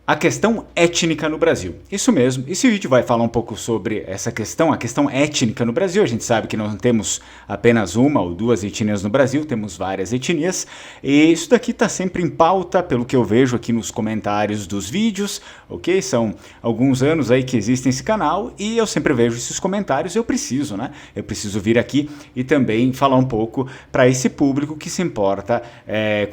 A questão étnica no Brasil. Isso mesmo, esse vídeo vai falar um pouco sobre essa questão, a questão étnica no Brasil. A gente sabe que não temos apenas uma ou duas etnias no Brasil, temos várias etnias. E isso daqui está sempre em pauta, pelo que eu vejo aqui nos comentários dos vídeos, ok? São alguns anos aí que existe esse canal e eu sempre vejo esses comentários. Eu preciso, né? Eu preciso vir aqui e também falar um pouco para esse público que se importa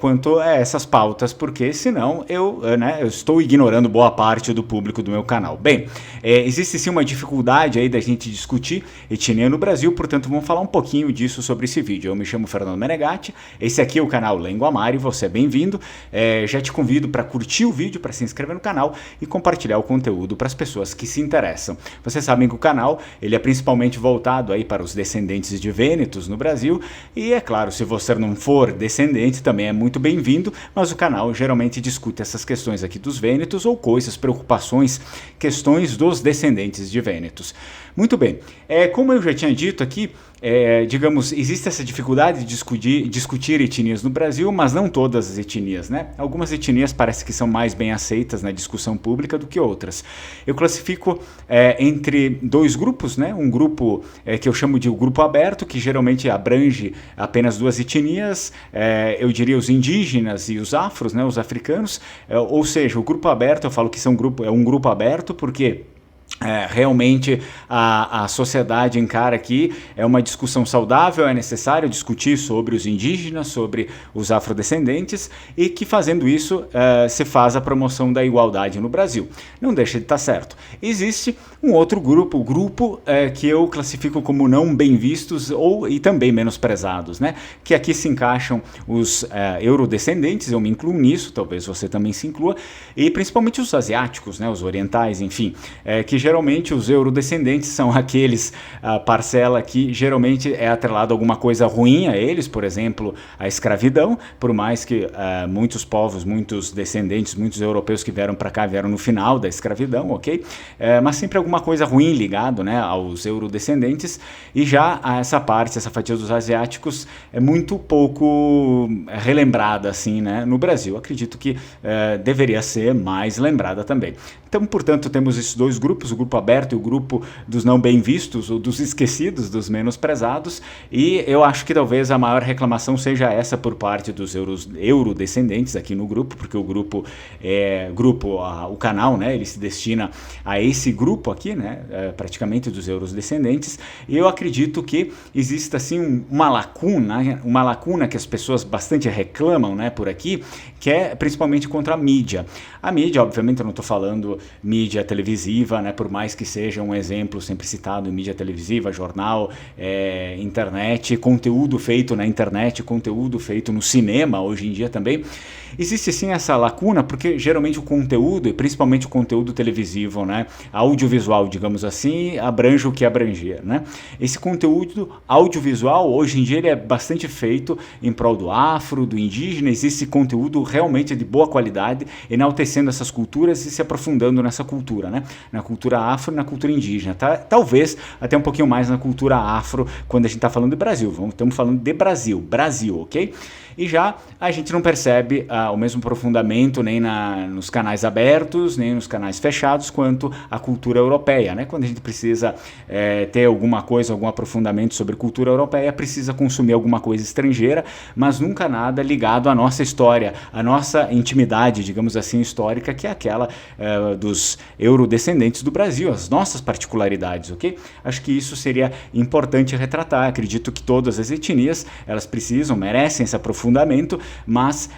quanto a essas pautas, porque senão eu estou ignorando boa parte do público do meu canal. Bem, existe sim uma dificuldade aí da gente discutir etnia no Brasil, portanto vamos falar um pouquinho disso sobre esse vídeo. Eu me chamo Fernando Menegatti, esse aqui é o canal Lenguamare, você é bem-vindo. Já te convido para curtir o vídeo, para se inscrever no canal e compartilhar o conteúdo para as pessoas que se interessam. Vocês sabem que o canal ele é principalmente voltado aí para os descendentes de vênetos no Brasil e é claro, se você não for descendente também é muito bem-vindo, mas o canal geralmente discute essas questões aqui dos vênetos ou coisas, preocupações, questões dos descendentes de vênetos. Muito bem, como eu já tinha dito aqui, digamos, existe essa dificuldade de discutir etnias no Brasil, mas não todas as etnias, né? Algumas etnias parece que são mais bem aceitas na discussão pública do que outras. Eu classifico entre dois grupos, né? Um grupo que eu chamo de o grupo aberto, que geralmente abrange apenas duas etnias, eu diria os indígenas e os afros, né? Os africanos, ou seja, o grupo aberto, eu falo que é um grupo aberto porque realmente a sociedade encara que é uma discussão saudável, é necessário discutir sobre os indígenas, sobre os afrodescendentes e que fazendo isso se faz a promoção da igualdade no Brasil. Não deixa de estar certo. Existe um outro grupo, o grupo que eu classifico como não bem vistos e também menosprezados, né? Que aqui se encaixam os eurodescendentes, eu me incluo nisso, talvez você também se inclua, e principalmente os asiáticos, né? Os orientais, enfim, que geralmente os eurodescendentes são aqueles parcela que geralmente é atrelado a alguma coisa ruim a eles, por exemplo, a escravidão, por mais que muitos povos, muitos descendentes, muitos europeus que vieram para cá vieram no final da escravidão, ok? Mas sempre alguma coisa ruim ligado, né, aos eurodescendentes, e já essa parte, essa fatia dos asiáticos é muito pouco relembrada assim, né, no Brasil. Acredito que deveria ser mais lembrada também. Então, portanto, temos esses dois grupos, o grupo aberto e o grupo dos não bem vistos, ou dos esquecidos, dos menosprezados, e eu acho que talvez a maior reclamação seja essa por parte dos eurodescendentes aqui no grupo, porque o grupo, o canal, né, ele se destina a esse grupo aqui, né, praticamente dos eurodescendentes, e eu acredito que existe assim uma lacuna que as pessoas bastante reclamam, né, por aqui, que é principalmente contra a mídia. A mídia, obviamente, eu não estou falando mídia televisiva, né, por mais que seja um exemplo sempre citado em mídia televisiva, jornal, internet, conteúdo feito na internet, conteúdo feito no cinema hoje em dia também. Existe sim essa lacuna porque geralmente o conteúdo, e principalmente o conteúdo televisivo, né, audiovisual, digamos assim, abrange o que abrangia, né? Esse conteúdo audiovisual hoje em dia ele é bastante feito em prol do afro, do indígena, existe conteúdo realmente de boa qualidade, enaltecendo essas culturas e se aprofundando nessa cultura, né? Na cultura afro e na cultura indígena, tá? Talvez até um pouquinho mais na cultura afro quando a gente está falando de Brasil, estamos falando de Brasil, ok? E já a gente não percebe o mesmo aprofundamento nem nos canais abertos, nem nos canais fechados, quanto a cultura europeia, né? Quando a gente precisa ter alguma coisa, algum aprofundamento sobre cultura europeia, precisa consumir alguma coisa estrangeira, mas nunca nada ligado à nossa história, à nossa intimidade, digamos assim, histórica, que é aquela dos eurodescendentes do Brasil, as nossas particularidades, ok? Acho que isso seria importante retratar. Acredito que todas as etnias, elas merecem esse aprofundamento, mas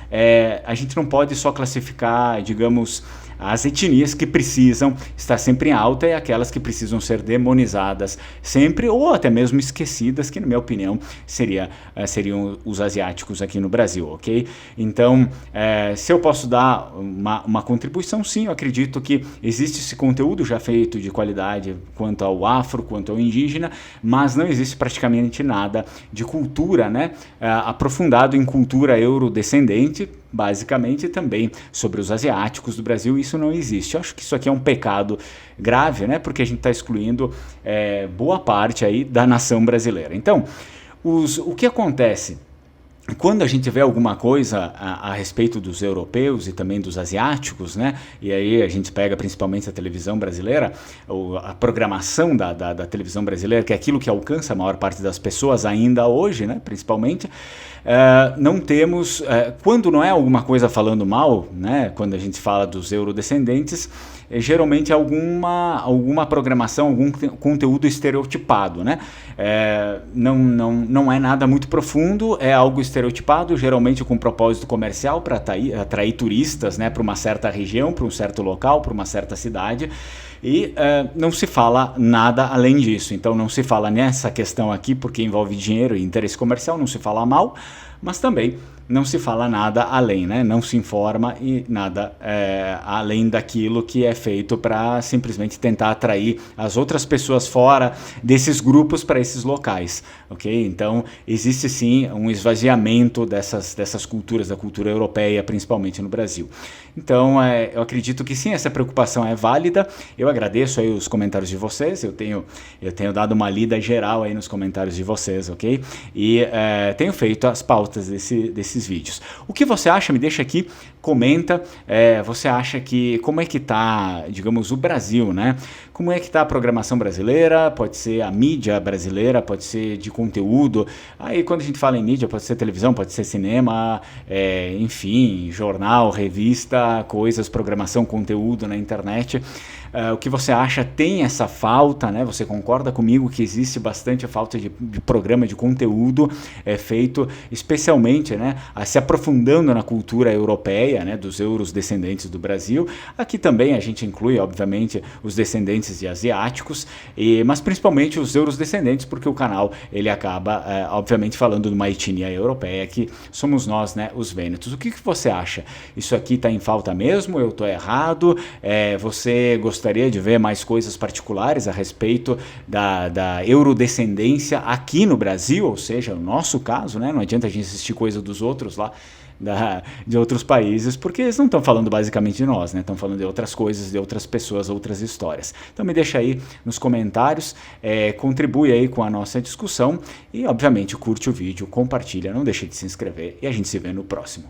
a gente não pode só classificar, digamos, as etnias que precisam estar sempre em alta e aquelas que precisam ser demonizadas sempre ou até mesmo esquecidas, que na minha opinião seriam os asiáticos aqui no Brasil, ok? Então, se eu posso dar uma contribuição, sim, eu acredito que existe esse conteúdo já feito de qualidade quanto ao afro, quanto ao indígena, mas não existe praticamente nada de cultura, né, aprofundado em cultura eurodescendente, basicamente também sobre os asiáticos do Brasil. Isso não existe. Eu acho que isso aqui é um pecado grave, né? Porque a gente está excluindo boa parte aí da nação brasileira. Então, o que acontece? quando a gente vê alguma coisa a respeito dos europeus e também dos asiáticos, né? E aí a gente pega principalmente a televisão brasileira, ou a programação da televisão brasileira, que é aquilo que alcança a maior parte das pessoas ainda hoje, né? Principalmente, não temos, quando não é alguma coisa falando mal, né? Quando a gente fala dos eurodescendentes, geralmente alguma programação, algum conteúdo estereotipado, né? Não é nada muito profundo, é algo estereotipado, geralmente com propósito comercial para atrair turistas, né, para uma certa região, para um certo local, para uma certa cidade. E não se fala nada além disso. Então não se fala nessa questão aqui, porque envolve dinheiro e interesse comercial, não se fala mal, mas também não se fala nada além, né? Não se informa e nada além daquilo que é feito para simplesmente tentar atrair as outras pessoas fora desses grupos para esses locais, ok? Então existe sim um esvaziamento dessas culturas, da cultura europeia, principalmente no Brasil. Então eu acredito que sim, essa preocupação é válida. Eu agradeço aí os comentários de vocês, eu tenho dado uma lida geral aí nos comentários de vocês, ok? E tenho feito as pautas desses vídeos. O que você acha? Me deixa aqui, comenta. Você acha que, como é que tá, digamos, o Brasil, né? Como é que tá a programação brasileira? Pode ser a mídia brasileira, pode ser de conteúdo. Aí quando a gente fala em mídia, pode ser televisão, pode ser cinema, enfim, jornal, revista, coisas, programação, conteúdo na internet. O que você acha? Tem essa falta, né? Você concorda comigo que existe bastante a falta de programa, de conteúdo feito especialmente, né, se aprofundando na cultura europeia, né, dos euros descendentes do Brasil. Aqui também a gente inclui, obviamente, os descendentes de asiáticos, mas principalmente os euros descendentes, porque o canal ele acaba, obviamente, falando de uma etnia europeia, que somos nós, né, os vênetos. O que você acha? Isso aqui está em falta mesmo? Eu estou errado? Você gostaria de ver mais coisas particulares a respeito da eurodescendência aqui no Brasil, ou seja, o nosso caso, né? Não adianta a gente assistir coisa dos outros lá, de outros países, porque eles não estão falando basicamente de nós, né? Estão falando de outras coisas, de outras pessoas, outras histórias. Então me deixa aí nos comentários, contribui aí com a nossa discussão e, obviamente, curte o vídeo, compartilha, não deixe de se inscrever e a gente se vê no próximo.